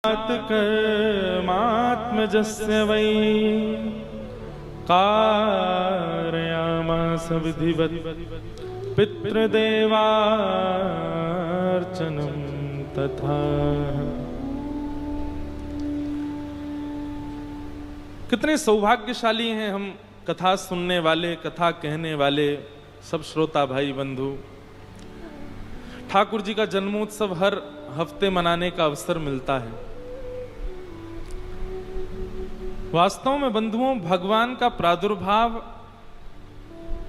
कर्मात्मजस्य वै कारयामास विधिवत् पितृदेवार्चनं तथा। कितने सौभाग्यशाली हैं हम कथा सुनने वाले, कथा कहने वाले सब श्रोता भाई बंधु। ठाकुर जी का जन्मोत्सव हर हफ्ते मनाने का अवसर मिलता है। वास्तव में बंधुओं, भगवान का प्रादुर्भाव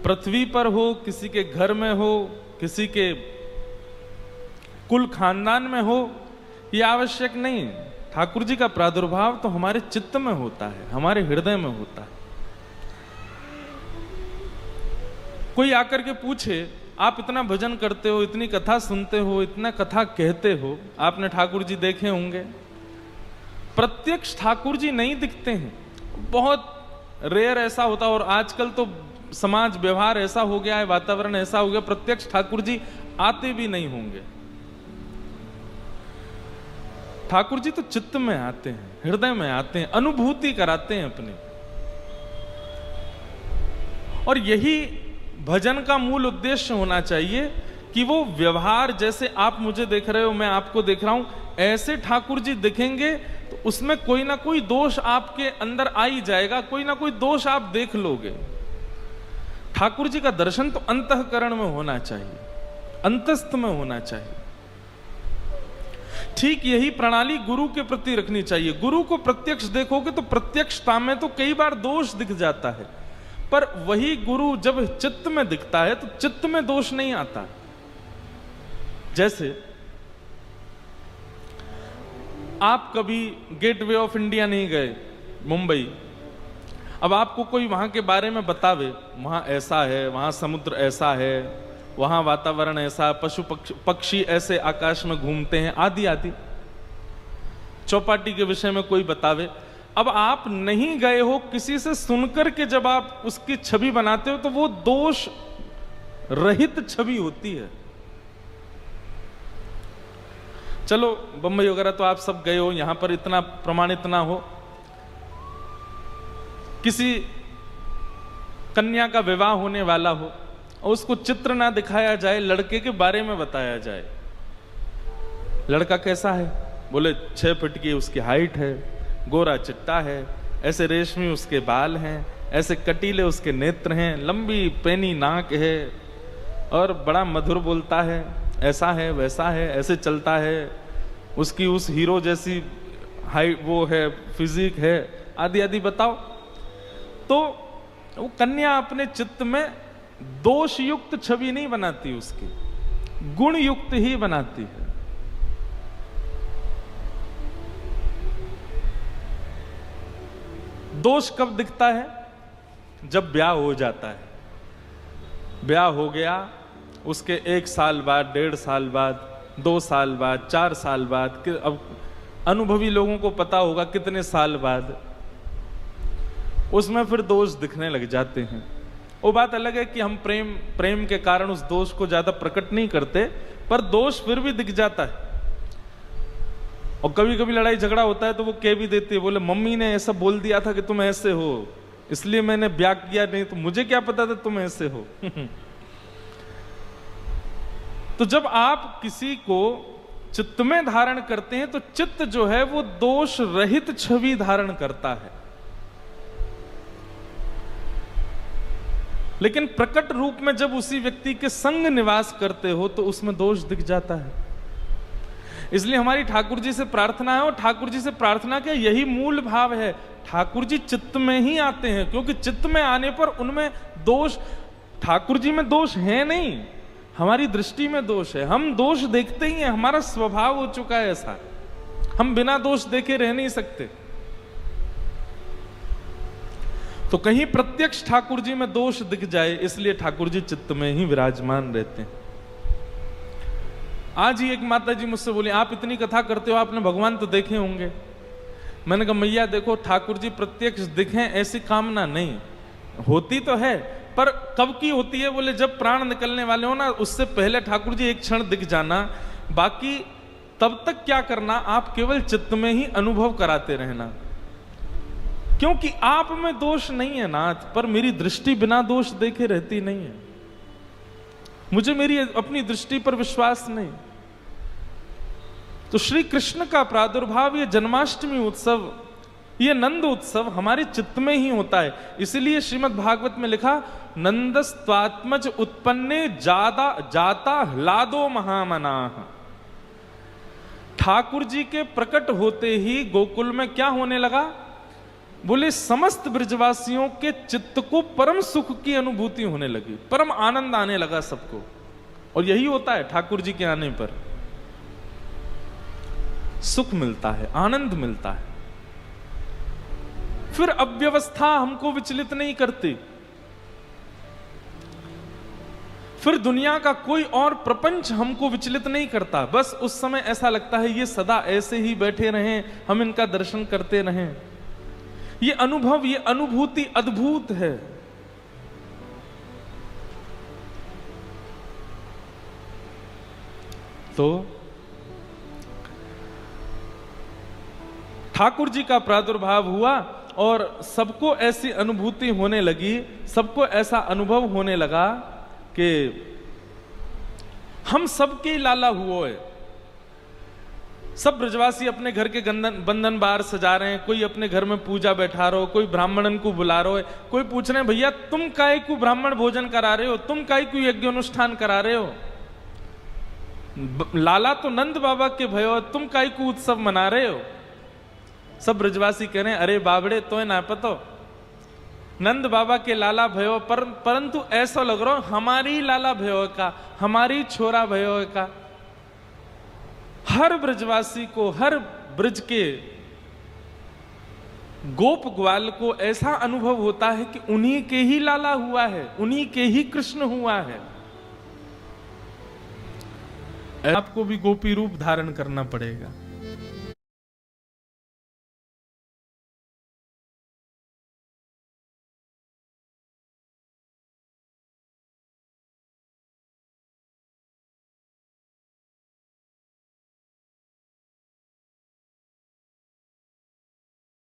पृथ्वी पर हो, किसी के घर में हो, किसी के कुल खानदान में हो, यह आवश्यक नहीं। ठाकुर जी का प्रादुर्भाव तो हमारे चित्त में होता है, हमारे हृदय में होता है। कोई आकर के पूछे, आप इतना भजन करते हो, इतनी कथा सुनते हो, इतना कथा कहते हो, आपने ठाकुर जी देखे होंगे? प्रत्यक्ष ठाकुर जी नहीं दिखते हैं, बहुत रेयर ऐसा होता। और आजकल तो समाज व्यवहार ऐसा हो गया है, वातावरण ऐसा हो गया, प्रत्यक्ष ठाकुर जी आते भी नहीं होंगे। ठाकुर जी तो चित्त में आते हैं, हृदय में आते हैं, अनुभूति कराते हैं अपनी। और यही भजन का मूल उद्देश्य होना चाहिए कि वो व्यवहार, जैसे आप मुझे देख रहे हो, मैं आपको देख रहा हूं, ऐसे ठाकुर जी दिखेंगे तो उसमें कोई ना कोई दोष आपके अंदर आ ही जाएगा, कोई ना कोई दोष आप देख लोगे। ठाकुर जी का दर्शन तो अंतःकरण में होना चाहिए, अंतस्थ में होना चाहिए। ठीक यही प्रणाली गुरु के प्रति रखनी चाहिए। गुरु को प्रत्यक्ष देखोगे तो प्रत्यक्षता में तो कई बार दोष दिख जाता है, पर वही गुरु जब चित्त में दिखता है तो चित्त में दोष नहीं आता। जैसे आप कभी गेटवे ऑफ इंडिया नहीं गए, मुंबई, अब आपको कोई वहां के बारे में बतावे, वहां ऐसा है, वहां समुद्र ऐसा है, वहां वातावरण ऐसा, पशु पक्षी ऐसे आकाश में घूमते हैं, आदि आदि, चौपाटी के विषय में कोई बतावे। अब आप नहीं गए हो, किसी से सुनकर के जब आप उसकी छवि बनाते हो तो वो दोष रहित छवि होती है। चलो बंबई वगैरह तो आप सब गए हो, यहां पर इतना प्रमाणित ना हो, किसी कन्या का विवाह होने वाला हो और उसको चित्र ना दिखाया जाए, लड़के के बारे में बताया जाए, लड़का कैसा है, बोले 6 फीट की उसकी हाइट है, गोरा चिट्टा है, ऐसे रेशमी उसके बाल हैं, ऐसे कटीले उसके नेत्र हैं, लंबी पैनी नाक है और बड़ा मधुर बोलता है, ऐसा है वैसा है, ऐसे चलता है, उसकी उस हीरो जैसी हाइट वो है, फिजिक है, आदि आदि बताओ। तो वो कन्या अपने चित्त में दोष युक्त छवि नहीं बनाती, उसकी गुण युक्त ही बनाती है। दोष कब दिखता है? जब ब्याह हो जाता है। ब्याह हो गया, उसके 1 साल बाद, 1.5 साल बाद, 2 साल बाद, 4 साल बाद, अब अनुभवी लोगों को पता होगा कितने साल बाद, उसमें फिर दोष दिखने लग जाते हैं। वो बात अलग है कि हम प्रेम के कारण उस दोष को ज्यादा प्रकट नहीं करते, पर दोष फिर भी दिख जाता है। और कभी कभी लड़ाई झगड़ा होता है तो वो कह भी देती है, बोले मम्मी ने ऐसा बोल दिया था कि तुम ऐसे हो, इसलिए मैंने ब्याह किया, नहीं तो मुझे क्या पता था तुम ऐसे हो। तो जब आप किसी को चित्त में धारण करते हैं तो चित्त जो है वो दोष रहित छवि धारण करता है, लेकिन प्रकट रूप में जब उसी व्यक्ति के संग निवास करते हो तो उसमें दोष दिख जाता है। इसलिए हमारी ठाकुर जी से प्रार्थना है, और ठाकुर जी से प्रार्थना के यही मूल भाव है, ठाकुर जी चित्त में ही आते हैं, क्योंकि चित्त में आने पर उनमें दोष, ठाकुर जी में दोष है नहीं, हमारी दृष्टि में दोष है। हम दोष देखते ही हैं, हमारा स्वभाव हो चुका है ऐसा, हम बिना दोष देखे रह नहीं सकते। तो कहीं प्रत्यक्ष ठाकुर जी में दोष दिख जाए, इसलिए ठाकुर जी चित्त में ही विराजमान रहते हैं। आज ही एक माता जी मुझसे बोली, आप इतनी कथा करते हो, आपने भगवान तो देखे होंगे। मैंने कहा मैया देखो, ठाकुर जी प्रत्यक्ष दिखें ऐसी कामना नहीं होती, तो है, पर कब की होती है? बोले जब प्राण निकलने वाले हो ना, उससे पहले ठाकुर जी एक क्षण दिख जाना, बाकी तब तक क्या करना, आप केवल चित्त में ही अनुभव कराते रहना, क्योंकि आप में दोष नहीं है नाथ, पर मेरी दृष्टि बिना दोष देखे रहती नहीं है। मुझे मेरी अपनी दृष्टि पर विश्वास नहीं। तो श्री कृष्ण का प्रादुर्भाव, ये जन्माष्टमी उत्सव, ये नंद उत्सव हमारे चित्त में ही होता है। इसलिए श्रीमद् भागवत में लिखा, नंदस्त्वात्मज उत्पन्ने जाता ह्लादो महामनाः। ठाकुर जी के प्रकट होते ही गोकुल में क्या होने लगा? बोले समस्त ब्रजवासियों के चित्त को परम सुख की अनुभूति होने लगी, परम आनंद आने लगा सबको। और यही होता है, ठाकुर जी के आने पर सुख मिलता है, आनंद मिलता है। फिर अव्यवस्था हमको विचलित नहीं करती, फिर दुनिया का कोई और प्रपंच हमको विचलित नहीं करता। बस उस समय ऐसा लगता है ये सदा ऐसे ही बैठे रहें, हम इनका दर्शन करते रहें। ये अनुभव, ये अनुभूति अद्भुत है। तो ठाकुर जी का प्रादुर्भाव हुआ और सबको ऐसी अनुभूति होने लगी, सबको ऐसा अनुभव होने लगा कि हम सबके लाला हुए। सब ब्रजवासी अपने घर के बंधन बार सजा रहे हैं, कोई अपने घर में पूजा बैठा रहे हो, कोई ब्राह्मणन को बुला रहे हो, कोई पूछ रहे हैं भैया तुम काहे को ब्राह्मण भोजन करा रहे हो, तुम काहे को यज्ञ अनुष्ठान करा रहे हो, लाला तो नंद बाबा के भयो, तुम काहे को उत्सव मना रहे हो। सब ब्रजवासी कह रहे हैं अरे बाबड़े तो ना पतो, नंद बाबा के लाला भयो, परंतु ऐसा लग रहा हमारी लाला भयो का, हमारी छोरा भयो का। हर ब्रजवासी को, हर ब्रज के गोप ग्वाल को ऐसा अनुभव होता है कि उन्हीं के ही लाला हुआ है, उन्हीं के ही कृष्ण हुआ है। आपको भी गोपी रूप धारण करना पड़ेगा।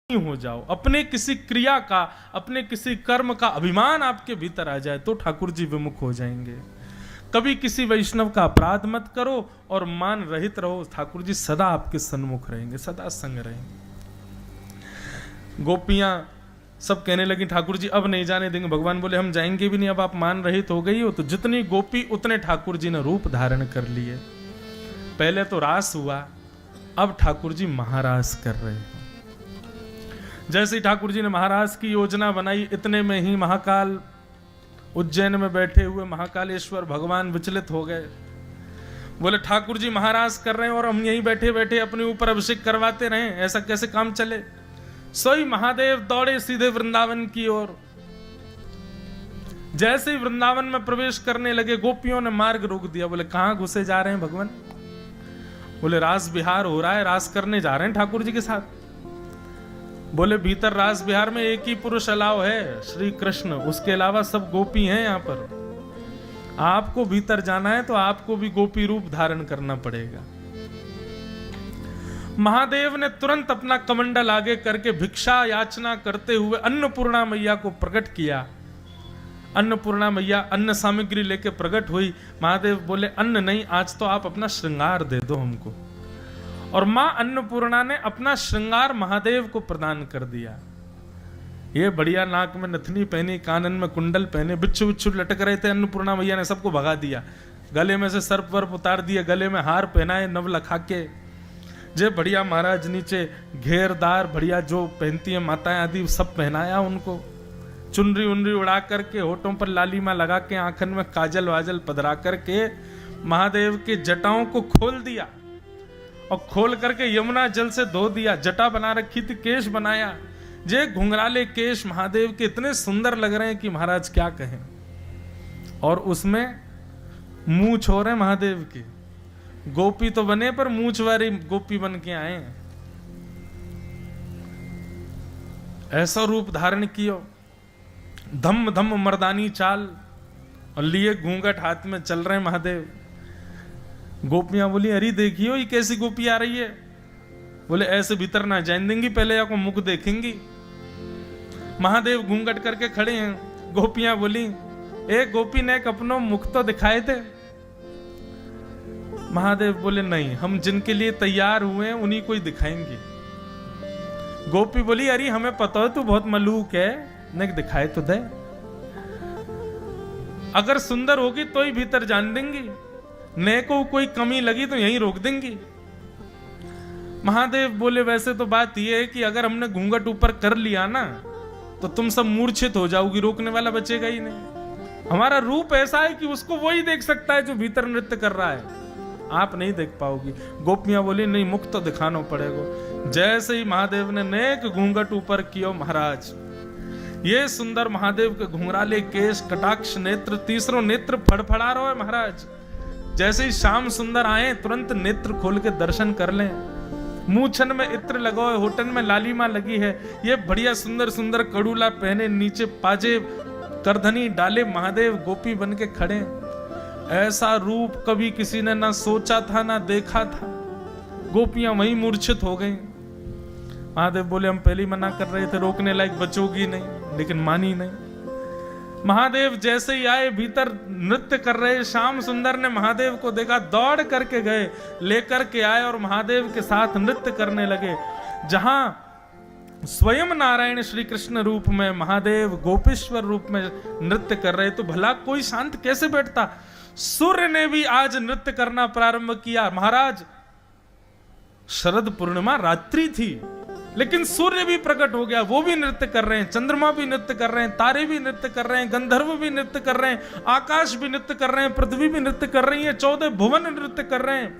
हो जाओ, अपने किसी क्रिया का, अपने किसी कर्म का अभिमान आपके भीतर आ जाए तो ठाकुर जी विमुख हो जाएंगे। कभी किसी वैष्णव का अपराध मत करो और मान रहित रहो, ठाकुर जी सदा आपके सन्मुख रहेंगे, सदा संग रहेंगे। गोपियां सब कहने लगी ठाकुर जी अब नहीं जाने देंगे। भगवान बोले हम जाएंगे भी नहीं, अब आप मान रहित हो गई हो। तो जितनी गोपी उतने ठाकुर जी ने रूप धारण कर लिए। पहले तो रास हुआ, अब ठाकुर जी महारास कर रहे हैं। जैसे ही ठाकुर जी ने महाराज की योजना बनाई, इतने में ही महाकाल, उज्जैन में बैठे हुए महाकालेश्वर भगवान विचलित हो गए। बोले ठाकुर जी महाराज कर रहे हैं और हम यहीं बैठे बैठे अपने ऊपर अभिषेक करवाते रहें, ऐसा कैसे काम चले। सोई महादेव दौड़े सीधे वृंदावन की ओर। जैसे ही वृंदावन में प्रवेश करने लगे, गोपियों ने मार्ग रोक दिया। बोले कहां घुसे जा रहे हैं भगवान? बोले रास बिहार हो रहा है, रास करने जा रहे हैं ठाकुर जी के साथ। बोले भीतर रास बिहार में एक ही पुरुष अलाव है, श्री कृष्ण, उसके अलावा सब गोपी हैं यहाँ पर। आपको भीतर जाना है तो आपको भी गोपी रूप धारण करना पड़ेगा। महादेव ने तुरंत अपना कमंडल आगे करके भिक्षा याचना करते हुए अन्नपूर्णा मैया को प्रकट किया। अन्नपूर्णा मैया अन्न सामग्री लेके प्रकट हुई। महादेव बोले अन्न नहीं, आज तो आप अपना श्रृंगार दे दो हमको। और मां अन्नपूर्णा ने अपना श्रृंगार महादेव को प्रदान कर दिया। ये बढ़िया नाक में नथनी पहनी, कानन में कुंडल पहने, बिच्छू बिच्छू लटक रहे थे। अन्नपूर्णा मैया ने सबको भगा दिया, गले में से सर्प वर्प उतार दिए, गले में हार पहनाए नव लखा के। जे बढ़िया महाराज नीचे घेरदार बढ़िया जो पहनती है माताएं आदि, सब पहनाया उनको। चुनरी उनरी उड़ा करके, होठों पर लालिमा लगा के, आंखन में काजल वाजल पधरा करके महादेव के जटाओं को खोल दिया और खोल करके यमुना जल से धो दिया। जटा बना रखी थी, केश बनाया। जे घुंघराले केश महादेव के इतने सुंदर लग रहे हैं कि महाराज क्या कहें। और उसमें मूंछ हो रहे महादेव की। गोपी तो बने पर मूंछ वाली गोपी बन के आए। ऐसा रूप धारण कियो, धम धम मर्दानी चाल, और लिए घूंघट हाथ में चल रहे महादेव। गोपियां बोली अरे देखियो ये कैसी गोपी आ रही है। बोले ऐसे भीतर ना जाने देंगी, पहले आपको मुख देखेंगी। महादेव घूंघट करके खड़े हैं। गोपियां बोली एक गोपी ने अपनो मुख तो दिखाए थे। महादेव बोले नहीं, हम जिनके लिए तैयार हुए हैं उन्हीं को ही दिखाएंगे। गोपी बोली अरे हमें पता है तू बहुत मलूक है, नहीं दिखाए तो दे, अगर सुंदर होगी तो ही भीतर जान देंगी, ने को कोई कमी लगी तो यहीं रोक देंगी। महादेव बोले वैसे तो बात यह है कि अगर हमने घूंघट ऊपर कर लिया ना तो तुम सब मूर्छित हो जाओगी, रोकने वाला बचेगा ही नहीं। हमारा रूप ऐसा है कि उसको वही देख सकता है जो भीतर नृत्य कर रहा है, आप नहीं देख पाओगी। गोपियां बोली नहीं, मुख तो दिखाना पड़ेगा। जैसे ही महादेव ने नेक घूंघट ऊपर किया, महाराज ये सुंदर महादेव के घुंघराले केश, कटाक्ष नेत्र, तीसरो नेत्र फड़फड़ा रहा है महाराज। जैसे ही श्याम सुंदर आए तुरंत नेत्र खोल के दर्शन कर लें। मूछन में इत्र लगा है, होठन में लालिमा लगी है, ये बढ़िया सुंदर सुंदर कड़ूला पहने, नीचे पाजे करधनी डाले महादेव गोपी बन के खड़े। ऐसा रूप कभी किसी ने ना सोचा था ना देखा था। गोपियां वहीं मूर्छित हो गई। महादेव बोले हम पहले ही मना कर रहे थे, रोकने लायक बचोगी नहीं, लेकिन मानी नहीं। महादेव जैसे ही आए, भीतर नृत्य कर रहे श्याम सुंदर ने महादेव को देखा, दौड़ करके गए, लेकर के आए और महादेव के साथ नृत्य करने लगे। जहां स्वयं नारायण श्री कृष्ण रूप में, महादेव गोपेश्वर रूप में नृत्य कर रहे, तो भला कोई शांत कैसे बैठता। सूर्य ने भी आज नृत्य करना प्रारंभ किया। महाराज शरद पूर्णिमा रात्रि थी, लेकिन सूर्य भी प्रकट हो गया, वो भी नृत्य कर रहे हैं, चंद्रमा भी नृत्य कर रहे हैं, तारे भी नृत्य कर रहे हैं, गंधर्व भी नृत्य कर रहे हैं, आकाश भी नृत्य कर रहे हैं, पृथ्वी भी नृत्य कर रही है, 14 भुवन नृत्य कर रहे हैं,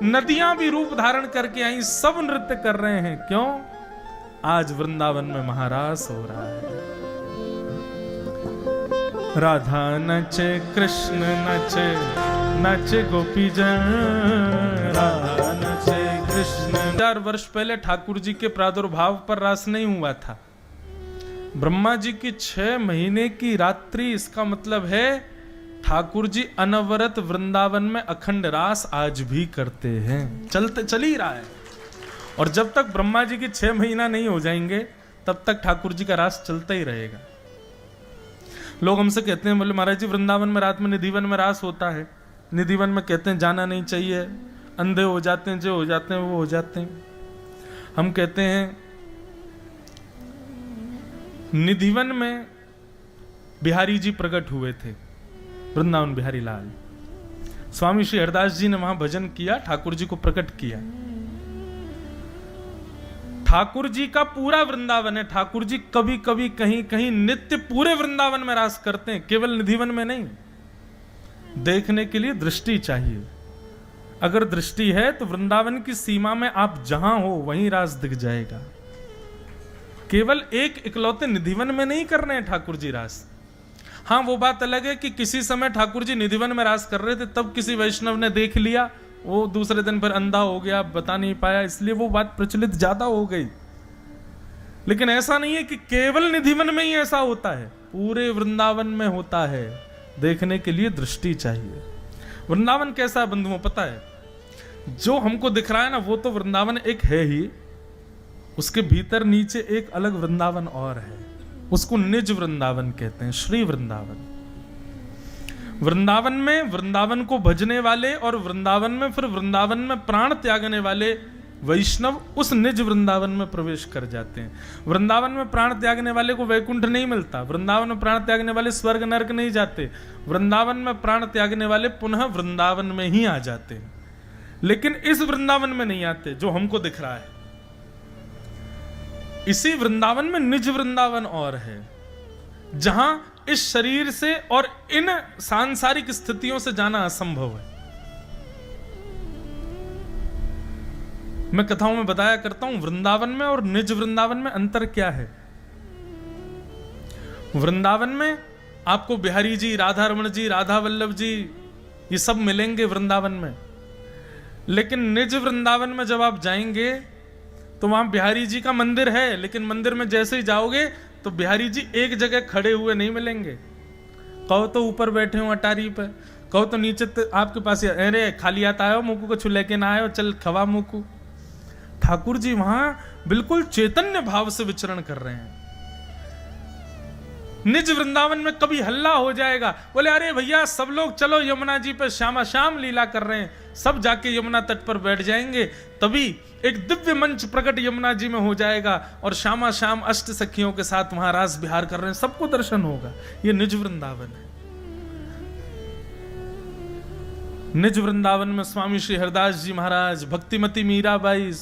नदियां भी रूप धारण करके आई, सब नृत्य कर रहे हैं। क्यों? आज वृंदावन में महारास हो रहा है। राधा नचे कृष्ण नचे, नचे गोपी जन, राधा नचे कृष्ण। 4 वर्ष पहले ठाकुर जी के प्रादुर्भाव पर रास नहीं हुआ था। ब्रह्मा जी की 6 महीने की रात्रि, इसका मतलब है ठाकुर जी अनवरत वृंदावन में अखंड रास आज भी करते हैं, चल ही रहा है। और जब तक ब्रह्मा जी की 6 महीना नहीं हो जाएंगे तब तक ठाकुर जी का रास चलता ही रहेगा। लोग हमसे कहते हैं, बोले महाराज जी वृंदावन में रात में निधिवन में रास होता है, निधिवन में कहते हैं जाना नहीं चाहिए, अंधे हो जाते हैं, जो हो जाते हैं वो हो जाते हैं। हम कहते हैं निधिवन में बिहारी जी प्रकट हुए थे, वृंदावन बिहारी लाल। स्वामी श्री हरदास जी ने वहां भजन किया, ठाकुर जी को प्रकट किया। ठाकुर जी का पूरा वृंदावन है, ठाकुर जी कभी कभी कहीं कहीं नित्य पूरे वृंदावन में रास करते हैं, केवल निधिवन में नहीं। देखने के लिए दृष्टि चाहिए। अगर दृष्टि है तो वृंदावन की सीमा में आप जहां हो वहीं रास दिख जाएगा। केवल एक इकलौते निधिवन में नहीं कर रहे हैं ठाकुर जी रास। हाँ, वो बात अलग है कि किसी समय ठाकुर जी निधिवन में रास कर रहे थे, तब किसी वैष्णव ने देख लिया, वो दूसरे दिन फिर अंधा हो गया, बता नहीं पाया, इसलिए वो बात प्रचलित ज्यादा हो गई। लेकिन ऐसा नहीं है कि केवल निधिवन में ही ऐसा होता है, पूरे वृंदावन में होता है। देखने के लिए दृष्टि चाहिए। वृंदावन कैसा है बंधुओं पता है? जो हमको दिख रहा है ना, वो तो वृंदावन एक है ही, उसके भीतर नीचे एक अलग वृंदावन और है, उसको निज वृंदावन कहते हैं, श्री वृंदावन। वृंदावन में वृंदावन को भजने वाले और वृंदावन में फिर वृंदावन में प्राण त्यागने वाले वैष्णव उस निज वृंदावन में प्रवेश कर जाते हैं। वृंदावन में प्राण त्यागने वाले को वैकुंठ नहीं मिलता, वृंदावन में प्राण त्यागने वाले स्वर्ग नरक नहीं जाते, वृंदावन में प्राण त्यागने वाले पुनः वृंदावन में ही आ जाते हैं। लेकिन इस वृंदावन में नहीं आते जो हमको दिख रहा है। इसी वृंदावन में निज वृंदावन और है, जहां इस शरीर से और इन सांसारिक स्थितियों से जाना असंभव है। मैं कथाओं में बताया करता हूं, वृंदावन में और निज वृंदावन में अंतर क्या है। वृंदावन में आपको बिहारी जी, राधा रमण जी, राधा वल्लभ जी, ये सब मिलेंगे वृंदावन में। लेकिन निज वृंदावन में जब आप जाएंगे तो वहां बिहारी जी का मंदिर है, लेकिन मंदिर में जैसे ही जाओगे तो बिहारी जी एक जगह खड़े हुए नहीं मिलेंगे। कहो तो ऊपर बैठे हो अटारी पे, कहो तो नीचे आपके पास, अरे खाली आता आयो मुकू को छुले के ना आयो, चल खवा मुकू। ठाकुर जी वहां बिल्कुल चैतन्य भाव से विचरण कर रहे हैं। निज वृंदावन में कभी हल्ला हो जाएगा, बोले अरे भैया सब लोग चलो यमुना जी पे श्यामा श्याम लीला कर रहे हैं, सब जाके यमुना तट पर बैठ जाएंगे, तभी एक दिव्य मंच प्रकट यमुना जी में हो जाएगा और श्यामा श्याम अष्ट सखियों के साथ वहां रास विहार कर रहे हैं, सबको दर्शन होगा। ये निज वृंदावन है। निज वृंदावन में स्वामी श्री हरदास जी महाराज, भक्तिमती मीराबाई,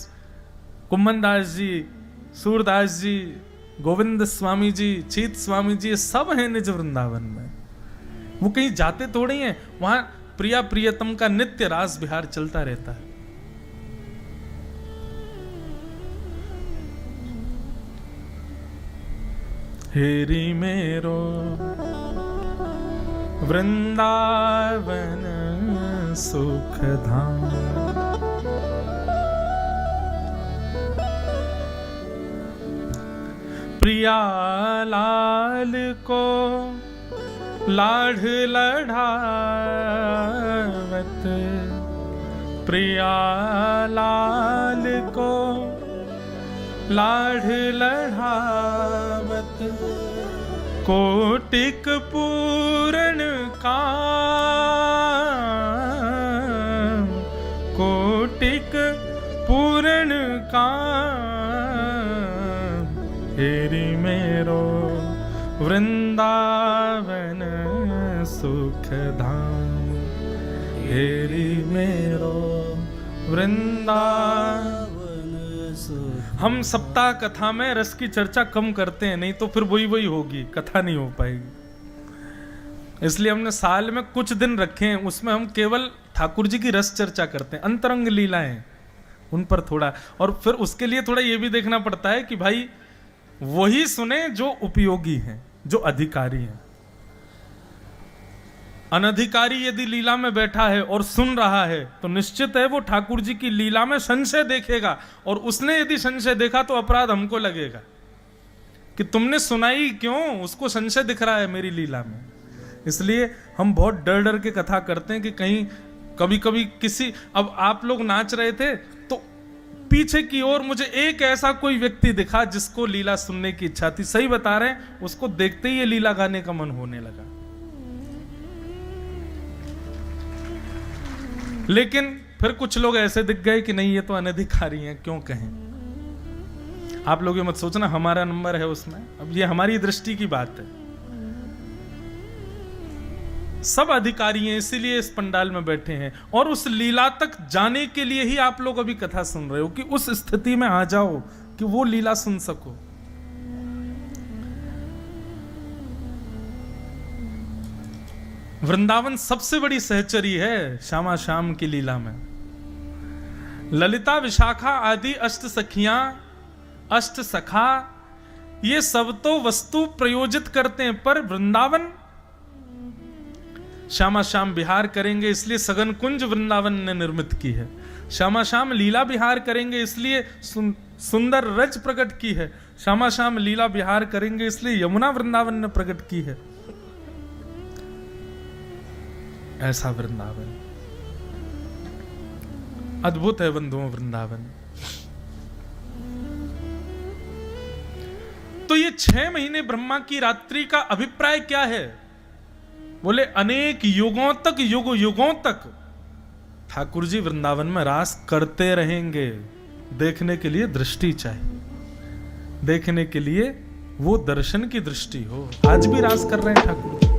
कुम्मन दास जी, सूरदास जी, गोविंद स्वामी जी, चीत स्वामी जी, सब हैं निज वृंदावन में। वो कहीं जाते थोड़ी हैं, वहां प्रिया प्रियतम का नित्य रास विहार चलता रहता है। हेरी मेरो वृंदावन सुख धाम, प्रिया लाल को लाढ़ लढ़ावत, प्रिया लाल को लाढ़ लढ़ावत, कोटिक पूर्ण काम, कोटिक पूर्ण काम, हेरी मेरो वृंदावन सुख धाम, हेरी मेरो वृंदावन सुख। हम सप्ताह कथा में रस की चर्चा कम करते हैं, नहीं तो फिर वही होगी, कथा नहीं हो पाएगी। इसलिए हमने साल में कुछ दिन रखे हैं, उसमें हम केवल ठाकुर जी की रस चर्चा करते हैं, अंतरंग लीलाएं उन पर थोड़ा, और फिर उसके लिए थोड़ा ये भी देखना पड़ता है कि भाई वही सुने जो उपयोगी हैं, जो अधिकारी हैं। अनधिकारी यदि लीला में बैठा है और सुन रहा है तो निश्चित है वो ठाकुर जी की लीला में संशय देखेगा, और उसने यदि संशय देखा तो अपराध हमको लगेगा कि तुमने सुनाई क्यों, उसको संशय दिख रहा है मेरी लीला में। इसलिए हम बहुत डर डर के कथा करते हैं कि कहीं कभी कभी किसी, अब आप लोग नाच रहे थे तो पीछे की ओर मुझे एक ऐसा कोई व्यक्ति दिखा जिसको लीला सुनने की इच्छा थी, सही बता रहे हैं, उसको देखते ही ये लीला गाने का मन होने लगा। लेकिन फिर कुछ लोग ऐसे दिख गए कि नहीं ये तो अनधिकारी हैं, क्यों कहें। आप लोग ये मत सोचना हमारा नंबर है उसमें, अब ये हमारी दृष्टि की बात है। सब अधिकारी हैं, इसीलिए इस पंडाल में बैठे हैं, और उस लीला तक जाने के लिए ही आप लोग अभी कथा सुन रहे हो कि उस स्थिति में आ जाओ कि वो लीला सुन सको। वृंदावन सबसे बड़ी सहचरी है श्यामा श्याम की लीला में। ललिता विशाखा आदि अष्ट सखियां, अष्ट सखा, ये सब तो वस्तु प्रयोजित करते हैं, पर वृंदावन श्यामा श्याम विहार करेंगे इसलिए सघन कुंज वृंदावन ने निर्मित की है। श्यामा श्याम लीला विहार करेंगे इसलिए सुंदर रज प्रकट की है। श्यामा श्याम लीला विहार करेंगे इसलिए यमुना वृंदावन ने प्रकट की है। ऐसा वृंदावन अद्भुत है बंधुओं वृंदावन। तो ये 6 महीने ब्रह्मा की रात्रि का अभिप्राय क्या है? बोले अनेक युगों तक, युगों तक ठाकुर जी वृंदावन में रास करते रहेंगे। देखने के लिए दृष्टि चाहिए, देखने के लिए वो दर्शन की दृष्टि हो। आज भी रास कर रहे हैं ठाकुर जी।